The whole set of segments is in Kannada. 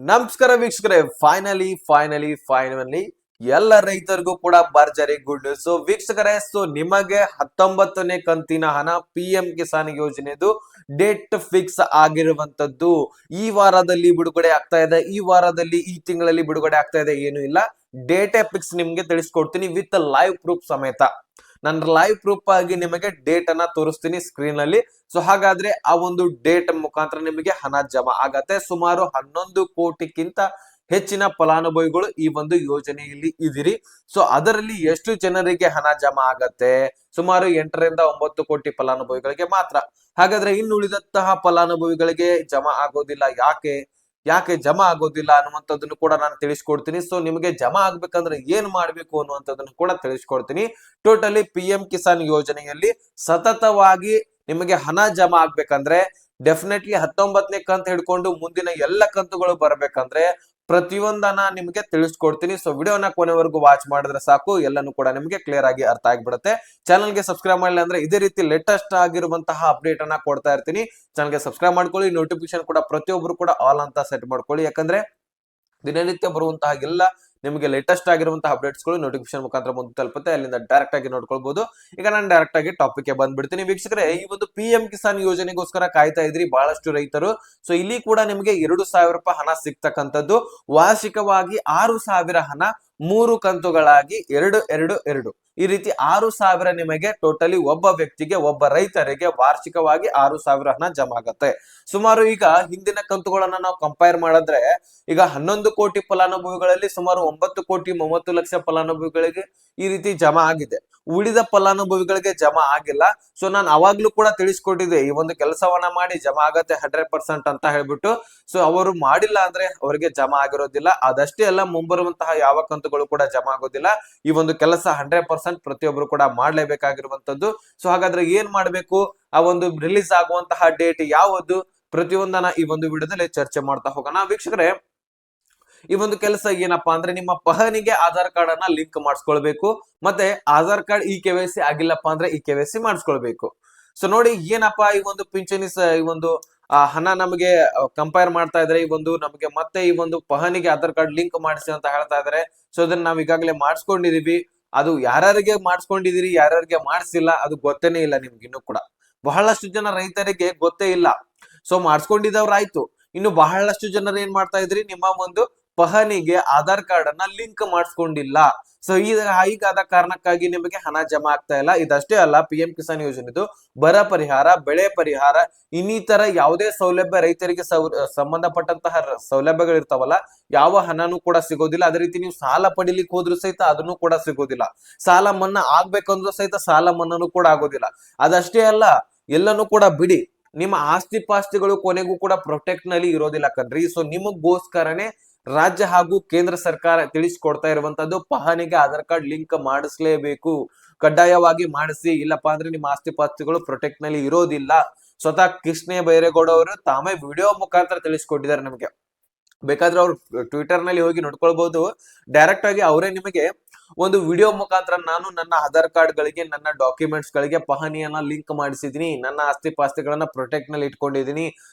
ನಮಸ್ಕಾರ ವೀಕ್ಷಕರೇ, ಫೈನಲಿ ಎಲ್ಲ ರೈತರಿಗೂ ಕೂಡ ಭರ್ಜರಿ ಗುಡ್ ನ್ಯೂಸ್. ವೀಕ್ಷಕರೇ, ನಿಮಗೆ 19ನೇ ಕಂತಿನ ಹಣ PM ಕಿಸಾನ್ ಯೋಜನೆದು ಡೇಟ್ ಫಿಕ್ಸ್ ಆಗಿರುವಂತದ್ದು ಈ ವಾರದಲ್ಲಿ ಬಿಡುಗಡೆ ಆಗ್ತಾ ಇದೆ. ಈ ತಿಂಗಳಲ್ಲಿ ಬಿಡುಗಡೆ ಆಗ್ತಾ ಇದೆ. ಏನು ಇಲ್ಲ, ಡೇಟೇ ಫಿಕ್ಸ್ ನಿಮ್ಗೆ ತಿಳಿಸ್ಕೊಡ್ತೀನಿ ವಿತ್ ಲೈವ್ ಪ್ರೂಫ್ ಸಮೇತ. ನಾನು ಲೈವ್ ಪ್ರೂಫ್ ಆಗಿ ನಿಮಗೆ ಡೇಟ್ ಅನ್ನ ತೋರಿಸ್ತೀನಿ ಸ್ಕ್ರೀನ್ ಅಲ್ಲಿ. ಹಾಗಾದ್ರೆ ಆ ಒಂದು ಡೇಟ್ ಮುಖಾಂತರ ನಿಮಗೆ ಹಣ ಜಮಾ ಆಗತ್ತೆ. ಸುಮಾರು 11 ಕೋಟಿಗಿಂತ ಹೆಚ್ಚಿನ ಫಲಾನುಭವಿಗಳು ಈ ಒಂದು ಯೋಜನೆಯಲ್ಲಿ ಇದಿರಿ. ಅದರಲ್ಲಿ ಎಷ್ಟು ಜನರಿಗೆ ಹಣ ಜಮಾ ಆಗತ್ತೆ? ಸುಮಾರು 8 ರಿಂದ 9 ಕೋಟಿ ಫಲಾನುಭವಿಗಳಿಗೆ ಮಾತ್ರ. ಹಾಗಾದ್ರೆ ಇನ್ನುಳಿದಂತಹ ಫಲಾನುಭವಿಗಳಿಗೆ ಜಮಾ ಆಗೋದಿಲ್ಲ. ಯಾಕೆ ಜಮಾ ಆಗೋದಿಲ್ಲ ಅನ್ನುವಂಥದ್ದನ್ನು ಕೂಡ ನಾನು ತಿಳಿಸ್ಕೊಡ್ತೀನಿ. ನಿಮಗೆ ಜಮಾ ಆಗ್ಬೇಕಂದ್ರೆ ಏನ್ ಮಾಡ್ಬೇಕು ಅನ್ನುವಂಥದ್ದನ್ನು ಕೂಡ ತಿಳಿಸ್ಕೊಡ್ತೀನಿ. ಟೋಟಲಿ PM ಕಿಸಾನ್ ಯೋಜನೆಯಲ್ಲಿ ಸತತವಾಗಿ ನಿಮಗೆ ಹಣ ಜಮಾ ಆಗ್ಬೇಕಂದ್ರೆ ಡೆಫಿನೆಟ್ಲಿ 19ನೇ ಕಂತು ಹಿಡ್ಕೊಂಡು ಮುಂದಿನ ಎಲ್ಲ ಕಂತುಗಳು ಬರ್ಬೇಕಂದ್ರೆ ಪ್ರತಿಯೊಂದನ್ನ ನಿಮಗೆ ತಿಳಿಸ್ಕೊಡ್ತೀನಿ. ವಿಡಿಯೋನ ಕೊನೆವರೆಗೂ ವಾಚ್ ಮಾಡಿದ್ರೆ ಸಾಕು, ಎಲ್ಲಾನು ಕೂಡ ನಿಮಗೆ ಕ್ಲಿಯರ್ ಆಗಿ ಅರ್ಥ ಆಗಿಬಿಡುತ್ತೆ. ಚಾನಲ್ಗೆ ಸಬ್ಸ್ಕ್ರೈಬ್ ಮಾಡಿಲ್ಲ ಅಂದ್ರೆ ಇದೇ ರೀತಿ ಲೇಟೆಸ್ಟ್ ಆಗಿರುವಂತಹ ಅಪ್ಡೇಟ್ ಅನ್ನ ಕೊಡ್ತಾ ಇರ್ತೀನಿ. ಚಾನಲ್ಗೆ ಸಬ್ಸ್ಕ್ರೈಬ್ ಮಾಡ್ಕೊಳ್ಳಿ. ನೋಟಿಫಿಕೇಶನ್ ಕೂಡ ಪ್ರತಿಯೊಬ್ರು ಕೂಡ ಆಲ್ ಅಂತ ಸೆಟ್ ಮಾಡ್ಕೊಳ್ಳಿ. ಯಾಕಂದ್ರೆ ದಿನನಿತ್ಯ ಬರುವಂತಹ ಎಲ್ಲ ನಿಮಗೆ ಲೇಟೆಸ್ಟ್ ಆಗಿರುವಂತಹ ಅಪ್ಡೇಟ್ಸ್ ಗಳು ನೋಟಿಫಿಕೇಶನ್ ಮುಖಾಂತರ ಬಂದು ತಲುಪುತ್ತೆ. ಅಲ್ಲಿಂದ ಡೈರೆಕ್ಟ್ ಆಗಿ ನೋಡ್ಕೊಳ್ಬಹುದು. ಈಗ ನಾನು ಡೈರೆಕ್ಟ್ ಆಗಿ ಟಾಪಿಕ್ ಗೆ ಬಂದ್ಬಿಡ್ತೀನಿ. ವೀಕ್ಷಕರೇ, ಈ ಒಂದು PM ಕಿಸಾನ್ ಯೋಜನೆಗೋಸ್ಕರ ಕಾಯ್ತಾ ಇದ್ರಿ ಬಹಳಷ್ಟು ರೈತರು. ಇಲ್ಲಿ ಕೂಡ ನಿಮಗೆ 2,000 ರೂಪಾಯಿ ಹಣ ಸಿಗ್ತಕ್ಕಂಥದ್ದು. ವಾರ್ಷಿಕವಾಗಿ 6,000 ಹಣ 3 ಕಂತುಗಳಾಗಿ 2 ಈ ರೀತಿ 6,000 ನಿಮಗೆ ಟೋಟಲಿ ಒಬ್ಬ ವ್ಯಕ್ತಿಗೆ, ಒಬ್ಬ ರೈತರಿಗೆ ವಾರ್ಷಿಕವಾಗಿ 6,000 ಹಣ ಜಮಾ ಆಗತ್ತೆ. ಸುಮಾರು ಈಗ ಹಿಂದಿನ ಕಂತುಗಳನ್ನ ನಾವು ಕಂಪೇರ್ ಮಾಡಿದ್ರೆ ಈಗ 11 ಕೋಟಿ ಫಲಾನುಭವಿಗಳಲ್ಲಿ ಸುಮಾರು 9 ಕೋಟಿ 30 ಲಕ್ಷ ಫಲಾನುಭವಿಗಳಿಗೆ ಈ ರೀತಿ ಜಮಾ ಆಗಿದೆ. ಉಳಿದ ಫಲಾನುಭವಿಗಳಿಗೆ ಜಮಾ ಆಗಿಲ್ಲ. ನಾನು ಅವಾಗ್ಲೂ ಕೂಡ ತಿಳಿಸ್ಕೊಟ್ಟಿದ್ದೆ, ಈ ಒಂದು ಕೆಲಸವನ್ನ ಮಾಡಿ ಜಮಾ ಆಗತ್ತೆ 100% ಅಂತ ಹೇಳ್ಬಿಟ್ಟು. ಅವರು ಮಾಡಿಲ್ಲ ಅಂದ್ರೆ ಅವರಿಗೆ ಜಮಾ ಆಗಿರೋದಿಲ್ಲ. ಅದಷ್ಟೇ ಅಲ್ಲ, ಮುಂಬರುವಂತಹ ಯಾವ ಕಂತುಗಳು ಕೂಡ ಜಮಾ ಆಗೋದಿಲ್ಲ. ಈ ಒಂದು ಕೆಲಸ 100% ಪ್ರತಿಯೊಬ್ರು ಕೂಡ ಮಾಡ್ಲೇಬೇಕಾಗಿರುವಂತದ್ದು. ಹಾಗಾದ್ರೆ ಏನ್ ಮಾಡ್ಬೇಕು? ಆ ಒಂದು ರಿಲೀಸ್ ಆಗುವಂತಹ ಡೇಟ್ ಯಾವುದು? ಪ್ರತಿಯೊಂದನ್ನ ಈ ಒಂದು ವಿಡಿಯೋದಲ್ಲಿ ಚರ್ಚೆ ಮಾಡ್ತಾ ಹೋಗೋಣ. ವೀಕ್ಷಕರೇ, ಈ ಒಂದು ಕೆಲಸ ಏನಪ್ಪಾ ಅಂದ್ರೆ ನಿಮ್ಮ ಪಹಣಿಗೆ ಆಧಾರ್ ಕಾರ್ಡ್ ಅನ್ನ ಲಿಂಕ್ ಮಾಡಿಸ್ಕೊಳ್ಬೇಕು. ಮತ್ತೆ ಆಧಾರ್ ಕಾರ್ಡ್ KYC ಆಗಿಲ್ಲಪ್ಪ ಅಂದ್ರೆ KYC ಮಾಡಿಸ್ಕೊಳ್ಬೇಕು. ನೋಡಿ ಏನಪ್ಪಾ ಈ ಒಂದು ಪಿಂಚಣಿ ಈ ಒಂದು ಹಣ ನಮಗೆ ಕಂಪೇರ್ ಮಾಡ್ತಾ ಇದ್ರೆ, ಈ ಒಂದು ನಮಗೆ ಮತ್ತೆ ಈ ಒಂದು ಪಹಣಿಗೆ ಆಧಾರ್ ಕಾರ್ಡ್ ಲಿಂಕ್ ಮಾಡಿಸಿ ಅಂತ ಹೇಳ್ತಾ ಇದಾರೆ. ಅದನ್ನ ನಾವ್ ಈಗಾಗಲೇ ಮಾಡಿಸ್ಕೊಂಡಿದೀವಿ. ಅದು ಯಾರ್ಯಾರಿಗೆ ಮಾಡಿಸ್ಕೊಂಡಿದೀರಿ, ಯಾರ್ಯಾರಿಗೆ ಮಾಡಿಸಿಲ್ಲ ಅದು ಗೊತ್ತೇನೆ ಇಲ್ಲ ನಿಮ್ಗೆ. ಇನ್ನು ಕೂಡ ಬಹಳಷ್ಟು ಜನ ರೈತರಿಗೆ ಗೊತ್ತೇ ಇಲ್ಲ. ಮಾಡಿಸ್ಕೊಂಡಿದ್ದವ್ರಾಯ್ತು, ಇನ್ನು ಬಹಳಷ್ಟು ಜನರು ಏನ್ ಮಾಡ್ತಾ ಇದ್ರಿ, ನಿಮ್ಮ ಒಂದು ಪಹಣಿಗೆ ಆಧಾರ್ ಕಾರ್ಡ್ ಅನ್ನ ಲಿಂಕ್ ಮಾಡಿಸ್ಕೊಂಡಿಲ್ಲ. ಹೀಗಾದ ಕಾರಣಕ್ಕಾಗಿ ನಿಮಗೆ ಹಣ ಜಮಾ ಆಗ್ತಾ ಇಲ್ಲ. ಇದಷ್ಟೇ ಅಲ್ಲ, PM ಕಿಸಾನ್ ಯೋಜನೆದು ಬರ ಪರಿಹಾರ, ಬೆಳೆ ಪರಿಹಾರ, ಇನ್ನಿತರ ಯಾವುದೇ ಸೌಲಭ್ಯ ರೈತರಿಗೆ ಸಂಬಂಧಪಟ್ಟಂತಹ ಸೌಲಭ್ಯಗಳು ಇರ್ತಾವಲ್ಲ, ಯಾವ ಹಣನೂ ಕೂಡ ಸಿಗೋದಿಲ್ಲ. ಅದೇ ರೀತಿ ನೀವು ಸಾಲ ಪಡಿಲಿಕ್ಕೆ ಹೋದ್ರು ಸಹಿತ ಅದನ್ನು ಕೂಡ ಸಿಗೋದಿಲ್ಲ. ಸಾಲ ಮನ್ನಾ ಆಗ್ಬೇಕಂದ್ರೂ ಸಹಿತ ಸಾಲ ಮನ್ನಾನು ಕೂಡ ಆಗೋದಿಲ್ಲ. ಅದಷ್ಟೇ ಅಲ್ಲ, ಎಲ್ಲನೂ ಕೂಡ ಬಿಡಿ, ನಿಮ್ಮ ಆಸ್ತಿ ಪಾಸ್ತಿಗಳು ಕೊನೆಗೂ ಕೂಡ ಪ್ರೊಟೆಕ್ಟ್ ನಲ್ಲಿ ಇರೋದಿಲ್ಲ ಕಣ್ರಿ. ನಿಮಗೋಸ್ಕರನೇ ರಾಜ್ಯ ಹಾಗೂ ಕೇಂದ್ರ ಸರ್ಕಾರ ತಿಳಿಸಿಕೊಡ್ತಾ ಇರುವಂತದ್ದು, ಪಹಣಿಗೆ ಆಧಾರ್ ಕಾರ್ಡ್ ಲಿಂಕ್ ಮಾಡಿಸ್ಲೇಬೇಕು, ಕಡ್ಡಾಯವಾಗಿ ಮಾಡಿಸಿ. ಇಲ್ಲಪ್ಪಾ ಅಂದ್ರೆ ನಿಮ್ಮ ಆಸ್ತಿ ಪಾಸ್ತಿಗಳು ಪ್ರೊಟೆಕ್ಟ್ ನಲ್ಲಿ ಇರೋದಿಲ್ಲ. ಸ್ವತಃ ಕೃಷ್ಣ ಬೈರೇಗೌಡ ಅವರು ತಾವೇ ವಿಡಿಯೋ ಮುಖಾಂತರ ತಿಳಿಸ್ಕೊಟ್ಟಿದ್ದಾರೆ ನಮಗೆ. ಬೇಕಾದ್ರೆ ಅವ್ರು ಟ್ವಿಟರ್ ನಲ್ಲಿ ಹೋಗಿ ನೋಡ್ಕೊಳ್ಬಹುದು. ಡೈರೆಕ್ಟ್ ಆಗಿ ಅವರೇ ನಿಮಗೆ ಒಂದು ವಿಡಿಯೋ ಮುಖಾಂತರ, ನಾನು ನನ್ನ ಆಧಾರ್ ಕಾರ್ಡ್ ಗಳಿಗೆ, ನನ್ನ ಡಾಕ್ಯುಮೆಂಟ್ಸ್ ಗಳಿಗೆ ಪಹಣಿಯನ್ನ ಲಿಂಕ್ ಮಾಡಿಸಿದೀನಿ, ನನ್ನ ಆಸ್ತಿ ಪಾಸ್ತಿಗಳನ್ನ ಪ್ರೊಟೆಕ್ಟ್ ನಲ್ಲಿ ಇಟ್ಕೊಂಡಿದೀನಿ.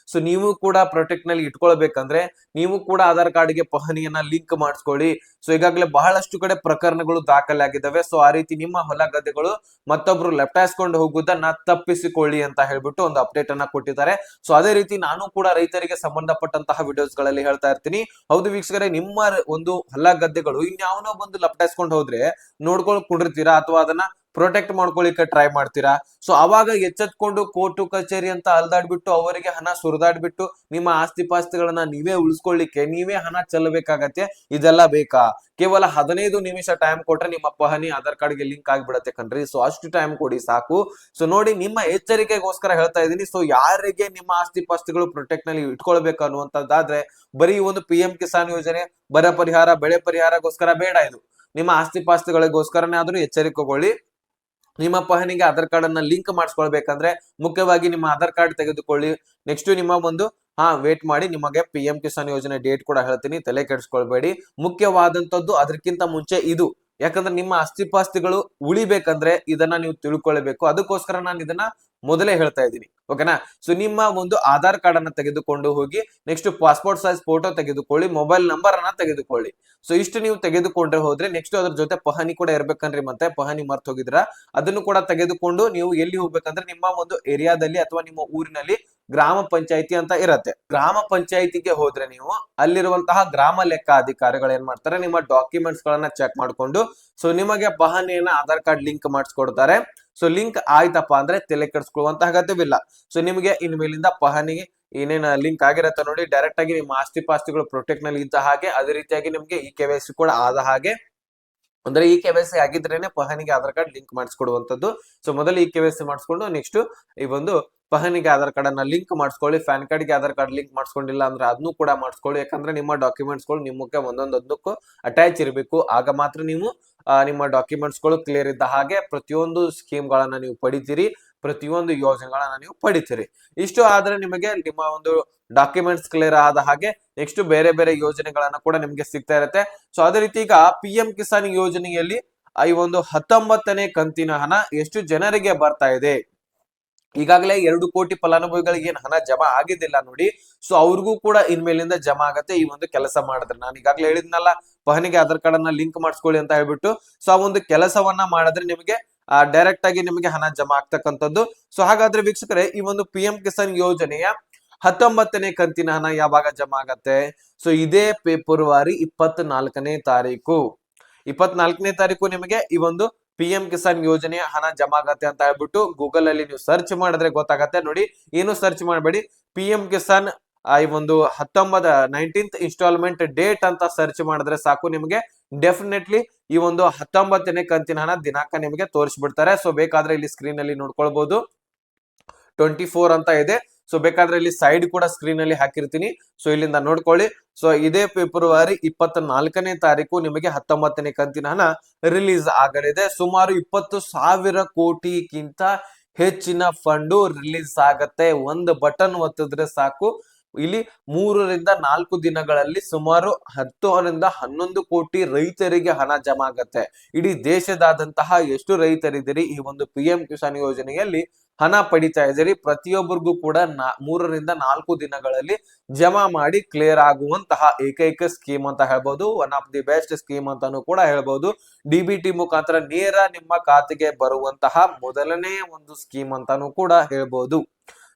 ನೀವು ಕೂಡ ಪ್ರೊಟೆಕ್ಟ್ ನಲ್ಲಿ ಇಟ್ಕೊಳ್ಬೇಕಂದ್ರೆ ನೀವು ಕೂಡ ಆಧಾರ್ ಕಾರ್ಡ್ ಗೆ ಪಹಣಿಯನ್ನ ಲಿಂಕ್ ಮಾಡಿಸ್ಕೊಳ್ಳಿ. ಈಗಾಗಲೇ ಬಹಳಷ್ಟು ಕಡೆ ಪ್ರಕರಣಗಳು ದಾಖಲೆ ಆಗಿದ್ದಾವೆ. ಆ ರೀತಿ ನಿಮ್ಮ ಹೊಲ ಗದ್ದೆಗಳು ಮತ್ತೊಬ್ರು ಲೆಫ್ಟಾಯಿಸ್ಕೊಂಡು ಹೋಗುವುದನ್ನ ತಪ್ಪಿಸಿಕೊಳ್ಳಿ ಅಂತ ಹೇಳ್ಬಿಟ್ಟು ಒಂದು ಅಪ್ಡೇಟ್ ಅನ್ನ ಕೊಟ್ಟಿದ್ದಾರೆ. ಅದೇ ರೀತಿ ನಾನು ಕೂಡ ರೈತರಿಗೆ ಸಂಬಂಧಪಟ್ಟಂತಹ ವಿಡಿಯೋಸ್ ಗಳಲ್ಲಿ ಹೇಳ್ತಾ ಇರ್ತೀನಿ. ಹೌದು ವೀಕ್ಷಕರೇ, ನಿಮ್ಮ ಒಂದು ಹೊಲ ಗದ್ದೆಗಳು ಇನ್ಯಾವನೋ ಬಂದು ಲಪ್ಟಾಯಿಸ್ಕೊಂಡು ಹೋದ್ರೆ ನೋಡ್ಕೊಂಡು ಕುಂಡಿರ್ತೀರಾ, ಅಥವಾ ಅದನ್ನ ಪ್ರೊಟೆಕ್ಟ್ ಮಾಡ್ಕೊಳ್ಳಿಕ್ಕೆ ಟ್ರೈ ಮಾಡ್ತೀರಾ? ಅವಾಗ ಎಚ್ಚೆತ್ಕೊಂಡು ಕೋರ್ಟು ಕಚೇರಿ ಅಂತ ಅಲ್ದಾಡ್ಬಿಟ್ಟು ಅವರಿಗೆ ಹಣ ಸುರಿದಾಡ್ಬಿಟ್ಟು ನಿಮ್ಮ ಆಸ್ತಿ ಪಾಸ್ತಿಗಳನ್ನ ನೀವೇ ಉಳಿಸ್ಕೊಳ್ಳಿಕ್ಕೆ ನೀವೇ ಹಣ ಚೆಲ್ಲಬೇಕಾಗತ್ತೆ. ಇದೆಲ್ಲ ಬೇಕಾ? ಕೇವಲ 15 ನಿಮಿಷ ಟೈಮ್ ಕೊಟ್ರೆ ನಿಮ್ಮ ಪಹಣಿ ಆಧಾರ್ ಕಾರ್ಡ್ ಗೆ ಲಿಂಕ್ ಆಗಿಬಿಡತ್ತೆ ಕಣ್ರಿ. ಅಷ್ಟು ಟೈಮ್ ಕೊಡಿ ಸಾಕು. ನೋಡಿ, ನಿಮ್ಮ ಎಚ್ಚರಿಕೆಗೋಸ್ಕರ ಹೇಳ್ತಾ ಇದೀನಿ. ಯಾರಿಗೆ ನಿಮ್ಮ ಆಸ್ತಿ ಪಾಸ್ತಿಗಳು ಪ್ರೊಟೆಕ್ಟ್ ನಲ್ಲಿ ಇಟ್ಕೊಳ್ಬೇಕು ಅನ್ನುವಂಥದ್ದಾದ್ರೆ ಬರೀ ಒಂದು PM ಕಿಸಾನ್ ಯೋಜನೆ, ಬರ ಪರಿಹಾರ, ಬೆಳೆ ಪರಿಹಾರಗೋಸ್ಕರ ಬೇಡ. ಇದು ನಿಮ್ಮ ಆಸ್ತಿ ಪಾಸ್ತಿಗಳಿಗೋಸ್ಕರನೇ ಆದ್ರೂ ಎಚ್ಚರಿಕೆಗೊಳ್ಳಿ. ನಿಮ್ಮ ಪಹಣಿಗೆ ಆಧಾರ್ ಕಾರ್ಡ್ ಅನ್ನ ಲಿಂಕ್ ಮಾಡಿಸ್ಕೊಳ್ಬೇಕಂದ್ರೆ ಮುಖ್ಯವಾಗಿ ನಿಮ್ಮ ಆಧಾರ್ ಕಾರ್ಡ್ ತೆಗೆದುಕೊಳ್ಳಿ. ನೆಕ್ಸ್ಟ್ ನಿಮ್ಮ ಒಂದು ವೇಟ್ ಮಾಡಿ, ನಿಮಗೆ PM ಕಿಸಾನ್ ಯೋಜನೆ ಡೇಟ್ ಕೂಡ ಹೇಳ್ತೀನಿ, ತಲೆ ಕೆಡಿಸ್ಕೊಳ್ಬೇಡಿ. ಮುಖ್ಯವಾದಂತದ್ದು ಅದಕ್ಕಿಂತ ಮುಂಚೆ ಇದು ಯಾಕಂದ್ರೆ ನಿಮ್ಮ ಆಸ್ತಿಪಾಸ್ತಿಗಳು ಉಳಿಬೇಕಂದ್ರೆ ಇದನ್ನ ನೀವು ತಿಳ್ಕೊಳ್ಬೇಕು. ಅದಕ್ಕೋಸ್ಕರ ನಾನು ಇದನ್ನ ಮೊದಲೇ ಹೇಳ್ತಾ ಇದ್ದೀನಿ. ಓಕೆನಾ? ಸೊ ನಿಮ್ಮ ಒಂದು ಆಧಾರ್ ಕಾರ್ಡ್ ಅನ್ನ ತೆಗೆದುಕೊಂಡು ಹೋಗಿ, ನೆಕ್ಸ್ಟ್ ಪಾಸ್ಪೋರ್ಟ್ ಸೈಜ್ ಫೋಟೋ ತೆಗೆದುಕೊಳ್ಳಿ, ಮೊಬೈಲ್ ನಂಬರ್ ಅನ್ನ ತೆಗೆದುಕೊಳ್ಳಿ. ಸೊ ಇಷ್ಟು ನೀವು ತೆಗೆದುಕೊಂಡ್ರೆ ಹೋದ್ರೆ ನೆಕ್ಸ್ಟ್ ಅದ್ರ ಜೊತೆ ಪಹಣಿ ಕೂಡ ಇರ್ಬೇಕನ್ರಿ. ಮತ್ತೆ ಪಹಣಿ ಮರ್ತ್ ಹೋಗಿದ್ರ ಅದನ್ನು ಕೂಡ ತೆಗೆದುಕೊಂಡು ನೀವು ಎಲ್ಲಿ ಹೋಗ್ಬೇಕಂದ್ರೆ ನಿಮ್ಮ ಒಂದು ಏರಿಯಾದಲ್ಲಿ ಅಥವಾ ನಿಮ್ಮ ಊರಿನಲ್ಲಿ ಗ್ರಾಮ ಪಂಚಾಯತಿ ಅಂತ ಇರತ್ತೆ. ಗ್ರಾಮ ಪಂಚಾಯತಿಗೆ ಹೋದ್ರೆ ನೀವು ಅಲ್ಲಿರುವಂತಹ ಗ್ರಾಮ ಲೆಕ್ಕಾಧಿಕಾರಿಗಳು ಏನ್ ಮಾಡ್ತಾರೆ, ನಿಮ್ಮ ಡಾಕ್ಯುಮೆಂಟ್ಸ್ ಗಳನ್ನ ಚೆಕ್ ಮಾಡ್ಕೊಂಡು ಸೊ ನಿಮಗೆ ಪಹಣಿಯನ್ನ ಆಧಾರ್ ಕಾರ್ಡ್ ಲಿಂಕ್ ಮಾಡಿಸ್ಕೊಡ್ತಾರೆ. ಸೊ ಲಿಂಕ್ ಆಯ್ತಪ್ಪ ಅಂದ್ರೆ ತಲೆ ಕೆಡಿಸ್ಕೊಳ್ಳುವಂತ ಅಗತ್ಯವಿಲ್ಲ. ಸೊ ನಿಮಗೆ ಇನ್ಮೇಲಿಂದ ಪಹಣಿಗೆ ಏನೇನ್ ಲಿಂಕ್ ಆಗಿರತ್ತೆ ನೋಡಿ, ಡೈರೆಕ್ಟ್ ಆಗಿ ನಿಮ್ಮ ಆಸ್ತಿ ಪಾಸ್ತಿಗಳು ಪ್ರೊಟೆಕ್ಟ್ ನಲ್ಲಿ ಇದ್ದ ಹಾಗೆ, ಅದೇ ರೀತಿಯಾಗಿ ನಿಮ್ಗೆ ಈ KYC ಕೂಡ ಆದ ಹಾಗೆ. ಅಂದ್ರೆ ಈ KYC ಆಗಿದ್ರೇನೆ ಪಹಣಿಗೆ ಆಧಾರ್ ಕಾರ್ಡ್ ಲಿಂಕ್ ಮಾಡಿಸ್ಕೊಡುವಂತದ್ದು. ಸೊ ಮೊದಲು ಈ KYC ಮಾಡಿಸ್ಕೊಂಡು ನೆಕ್ಸ್ಟ್ ಈ ಒಂದು ಪಹಣಿಗೆ ಆಧಾರ್ ಕಾರ್ಡ್ ಅನ್ನ ಲಿಂಕ್ ಮಾಡಿಸ್ಕೊಳ್ಳಿ. ಪ್ಯಾನ್ ಕಾರ್ಡ್ ಗೆ ಆಧಾರ್ ಕಾರ್ಡ್ ಲಿಂಕ್ ಮಾಡಿಸ್ಕೊಂಡಿಲ್ಲ ಅಂದ್ರೆ ಅದನ್ನು ಕೂಡ ಮಾಡಿಸ್ಕೊಳ್ಳಿ. ಯಾಕಂದ್ರೆ ನಿಮ್ಮ ಡಾಕ್ಯುಮೆಂಟ್ಸ್ ಗಳು ನಿಮ್ಮಕ್ಕೆ ಒಂದೊಂದಕ್ಕೂ ಅಟ್ಯಾಚ್ ಇರಬೇಕು. ಆಗ ಮಾತ್ರ ನೀವು ನಿಮ್ಮ ಡಾಕ್ಯುಮೆಂಟ್ಸ್ ಗಳು ಕ್ಲಿಯರ್ ಇದ್ದ ಹಾಗೆ ಪ್ರತಿಯೊಂದು ಸ್ಕೀಮ್ ಗಳನ್ನ ನೀವು ಪಡಿತೀರಿ, ಪ್ರತಿಯೊಂದು ಯೋಜನೆಗಳನ್ನ ನೀವು ಪಡಿತೀರಿ. ಇಷ್ಟು ಆದ್ರೆ ನಿಮಗೆ ನಿಮ್ಮ ಒಂದು ಡಾಕ್ಯುಮೆಂಟ್ಸ್ ಕ್ಲಿಯರ್ ಆದ ಹಾಗೆ ನೆಕ್ಸ್ಟ್ ಬೇರೆ ಬೇರೆ ಯೋಜನೆಗಳನ್ನ ಕೂಡ ನಿಮ್ಗೆ ಸಿಗ್ತಾ ಇರುತ್ತೆ. ಸೊ ಅದೇ ರೀತಿ ಈಗ PM ಕಿಸಾನ್ ಯೋಜನೆಯಲ್ಲಿ ಈ ಒಂದು 19ನೇ ಕಂತಿನ ಹಣ ಎಷ್ಟು ಜನರಿಗೆ ಬರ್ತಾ ಇದೆ? ಈಗಾಗಲೇ 2 ಕೋಟಿ ಫಲಾನುಭವಿಗಳಿಗೆ ಏನ್ ಹಣ ಜಮಾ ಆಗಿದ್ದಿಲ್ಲ ನೋಡಿ, ಸೊ ಅವ್ರಿಗೂ ಕೂಡ ಇನ್ಮೇಲಿಂದ ಜಮಾ ಆಗತ್ತೆ ಈ ಒಂದು ಕೆಲಸ ಮಾಡಿದ್ರೆ. ನಾನು ಈಗಾಗಲೇ ಹೇಳಿದ್ನಲ್ಲ, ಪಹಣಿಗೆ ಆಧಾರ್ ಕಾರ್ಡ್ ಅನ್ನ ಲಿಂಕ್ ಮಾಡಿಸ್ಕೊಳ್ಳಿ ಅಂತ ಹೇಳ್ಬಿಟ್ಟು. ಸೊ ಆ ಒಂದು ಕೆಲಸವನ್ನ ಮಾಡಿದ್ರೆ ನಿಮಗೆ ಡೈರೆಕ್ಟ್ ಆಗಿ ನಿಮಗೆ ಹಣ ಜಮಾ ಆಗ್ತಕ್ಕಂಥದ್ದು. ಸೊ ಹಾಗಾದ್ರೆ ವೀಕ್ಷಕರೇ, ಈ ಒಂದು PM ಕಿಸಾನ್ ಯೋಜನೆಯ 19ನೇ ಕಂತಿನ ಹಣ ಯಾವಾಗ ಜಮಾ ಆಗತ್ತೆ? ಸೊ ಇದೇ ಫೆಬ್ರವರಿ 24ನೇ ತಾರೀಕು. 24ನೇ ತಾರೀಕು ನಿಮಗೆ ಈ ಒಂದು PM ಕಿಸಾನ್ ಯೋಜನೆಯ ಹಣ ಜಮಾ ಆಗತ್ತೆ ಅಂತ ಹೇಳ್ಬಿಟ್ಟು ಗೂಗಲ್ ಅಲ್ಲಿ ನೀವು ಸರ್ಚ್ ಮಾಡಿದ್ರೆ ಗೊತ್ತಾಗತ್ತೆ ನೋಡಿ. ಏನು ಸರ್ಚ್ ಮಾಡಬೇಡಿ, PM ಕಿಸಾನ್ ಈ ಒಂದು 19th ಇನ್ಸ್ಟಾಲ್ಮೆಂಟ್ ಡೇಟ್ ಅಂತ ಸರ್ಚ್ ಮಾಡಿದ್ರೆ ಸಾಕು, ನಿಮಗೆ ಡೆಫಿನೆಟ್ಲಿ ಈ ಒಂದು 19ನೇ ಕಂತಿನ ಹಣ ದಿನಾಂಕ ನಿಮಗೆ ತೋರಿಸ್ಬಿಡ್ತಾರೆ. ಸೊ ಬೇಕಾದ್ರೆ ಇಲ್ಲಿ ಸ್ಕ್ರೀನ್ ಅಲ್ಲಿ ನೋಡ್ಕೊಳ್ಬಹುದು, 24 ಅಂತ ಇದೆ. ಸೊ ಬೇಕಾದ್ರೆ ಇಲ್ಲಿ ಸೈಡ್ ಕೂಡ ಸ್ಕ್ರೀನ್ ಅಲ್ಲಿ ಹಾಕಿರ್ತೀನಿ, ಸೊ ಇಲ್ಲಿಂದ ನೋಡ್ಕೊಳ್ಳಿ. ಸೊ ಇದೇ ಫೆಬ್ರವರಿ 24ನೇ ತಾರೀಕು ನಿಮಗೆ 19ನೇ ಕಂತಿನ ಹಣ ರಿಲೀಸ್ ಆಗಲಿದೆ. ಸುಮಾರು 20,000 ಕೋಟಿಗಿಂತ ಹೆಚ್ಚಿನ ಫಂಡು ರಿಲೀಸ್ ಆಗತ್ತೆ. ಒಂದು ಬಟನ್ ಒತ್ತಿದ್ರೆ ಸಾಕು, ಇಲ್ಲಿ 3 ರಿಂದ 4 ದಿನಗಳಲ್ಲಿ ಸುಮಾರು 10 ರಿಂದ 11 ಕೋಟಿ ರೈತರಿಗೆ ಹಣ ಜಮಾ ಆಗತ್ತೆ. ಇಡೀ ದೇಶದಾದಂತಹ ಎಷ್ಟು ರೈತರಿದ್ದೀರಿ ಈ ಒಂದು PM ಕಿಸಾನ್ ಯೋಜನೆಯಲ್ಲಿ ಹಣ ಪಡಿತಾ ಇದ್ದೀರಿ, ಪ್ರತಿಯೊಬ್ಬರಿಗೂ ಕೂಡ 3 ರಿಂದ 4 ದಿನಗಳಲ್ಲಿ ಜಮಾ ಮಾಡಿ ಕ್ಲಿಯರ್ ಆಗುವಂತಹ ಏಕೈಕ ಸ್ಕೀಮ್ ಅಂತ ಹೇಳ್ಬಹುದು. One of the best scheme ಅಂತಾನು ಕೂಡ ಹೇಳ್ಬಹುದು. DBT ಮುಖಾಂತರ ನೇರ ನಿಮ್ಮ ಖಾತೆಗೆ ಬರುವಂತಹ ಮೊದಲನೇ ಒಂದು ಸ್ಕೀಮ್ ಅಂತಾನು ಕೂಡ ಹೇಳ್ಬಹುದು.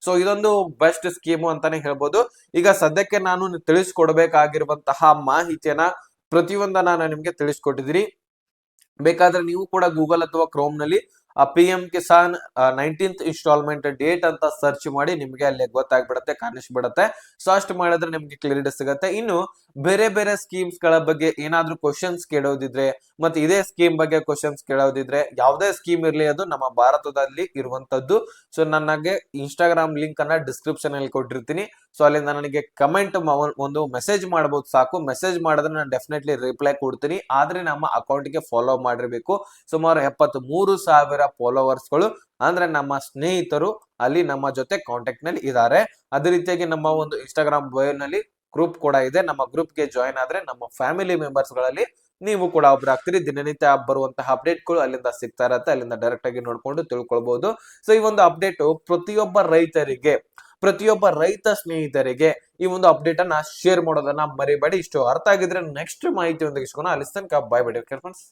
ಸೊ ಇದೊಂದು ಬೆಸ್ಟ್ ಸ್ಕೀಮು ಅಂತಾನೆ ಹೇಳ್ಬೋದು. ಈಗ ಸದ್ಯಕ್ಕೆ ನಾನು ತಿಳಿಸ್ಕೊಡ್ಬೇಕಾಗಿರುವಂತಹ ಮಾಹಿತಿಯನ್ನ ಪ್ರತಿಯೊಂದನ್ನ ನಾನು ನಿಮ್ಗೆ ತಿಳಿಸ್ಕೊಟ್ಟಿದ್ದೀನಿ. ಬೇಕಾದ್ರೆ ನೀವು ಕೂಡ ಗೂಗಲ್ ಅಥವಾ ಕ್ರೋಮ್ ನಲ್ಲಿ PM Kisan 19th instalment date ಅಂತ ಸರ್ಚ್ ಮಾಡಿ ನಿಮ್ಗೆ ಅಲ್ಲಿ ಗೊತ್ತಾಗ್ಬಿಡತ್ತೆ, ಕಾಣಿಸ್ಬಿಡತ್ತೆ. ಸೊ ಅಷ್ಟು ಮಾಡಿದ್ರೆ ನಿಮ್ಗೆ ಕ್ಲಿಯರಿಟಿ ಸಿಗತ್ತೆ. ಇನ್ನು ಬೇರೆ ಬೇರೆ ಸ್ಕೀಮ್ಸ್ ಗಳ ಬಗ್ಗೆ ಏನಾದ್ರೂ ಕ್ವಶನ್ಸ್ ಕೇಳೋದಿದ್ರೆ, ಮತ್ತೆ ಇದೇ ಸ್ಕೀಮ್ ಬಗ್ಗೆ ಕ್ವಶನ್ಸ್ ಕೇಳೋದಿದ್ರೆ, ಯಾವುದೇ ಸ್ಕೀಮ್ ಇರ್ಲಿ ಅದು ನಮ್ಮ ಭಾರತದಲ್ಲಿ ಇರುವಂತದ್ದು. ಸೊ ನನಗೆ ಇನ್ಸ್ಟಾಗ್ರಾಮ್ ಲಿಂಕ್ ಅನ್ನ ಡಿಸ್ಕ್ರಿಪ್ಷನ್ ಅಲ್ಲಿ ಕೊಟ್ಟಿರ್ತೀನಿ. ಸೊ ಅಲ್ಲಿಂದ ನನಗೆ ಕಮೆಂಟ್ ಒಂದು ಮೆಸೇಜ್ ಮಾಡಬಹುದು ಸಾಕು. ಮೆಸೇಜ್ ಮಾಡಿದ್ರೆ ನಾನು ಡೆಫಿನೆಟ್ಲಿ ರಿಪ್ಲೈ ಕೊಡ್ತೀನಿ. ಆದ್ರೆ ನಮ್ಮ ಅಕೌಂಟ್ಗೆ ಫಾಲೋ ಮಾಡಿರ್ಬೇಕು. ಸುಮಾರು 73,000 ಫಾಲೋವರ್ಸ್ಗಳು ಅಂದ್ರೆ ನಮ್ಮ ಸ್ನೇಹಿತರು ಅಲ್ಲಿ ನಮ್ಮ ಜೊತೆ ಕಾಂಟ್ಯಾಕ್ಟ್ ನಲ್ಲಿ ಇದ್ದಾರೆ. ಅದೇ ರೀತಿಯಾಗಿ ನಮ್ಮ ಒಂದು ಇನ್ಸ್ಟಾಗ್ರಾಮ್ ಬಯೋ ನಲ್ಲಿ ಗ್ರೂಪ್ ಕೂಡ ಇದೆ. ನಮ್ಮ ಗ್ರೂಪ್ ಗೆ ಜಾಯಿನ್ ಆದ್ರೆ ನಮ್ಮ ಫ್ಯಾಮಿಲಿ ಮೆಂಬರ್ಸ್ ಗಳಲ್ಲಿ ನೀವು ಕೂಡ ಒಬ್ರು ಆಗ್ತೀರಿ. ದಿನನಿತ್ಯ ಬರುವಂತಹ ಅಪ್ಡೇಟ್ ಗಳು ಅಲ್ಲಿಂದ ಸಿಗ್ತಾ ಇರತ್ತೆ, ಅಲ್ಲಿಂದ ಡೈರೆಕ್ಟ್ ಆಗಿ ನೋಡ್ಕೊಂಡು ತಿಳ್ಕೊಳ್ಬಹುದು. ಸೊ ಈ ಒಂದು ಅಪ್ಡೇಟ್ ಪ್ರತಿಯೊಬ್ಬ ರೈತರಿಗೆ, ಪ್ರತಿಯೊಬ್ಬ ರೈತ ಸ್ನೇಹಿತರಿಗೆ ಈ ಒಂದು ಅಪ್ಡೇಟ್ ಅನ್ನ ಶೇರ್ ಮಾಡೋದನ್ನ ಮರಿಬೇಡಿ. ಇಷ್ಟು ಅರ್ಥ ಆಗಿದ್ರೆ ನೆಕ್ಸ್ಟ್ ಮಾಹಿತಿಯೊಂದಿಗೆ ಸಿಗೋಣ. ಅಲ್ಲಿ ತನಕ ಬಾಯ್ ಬಿಡಿ ಫ್ರೆಂಡ್ಸ್.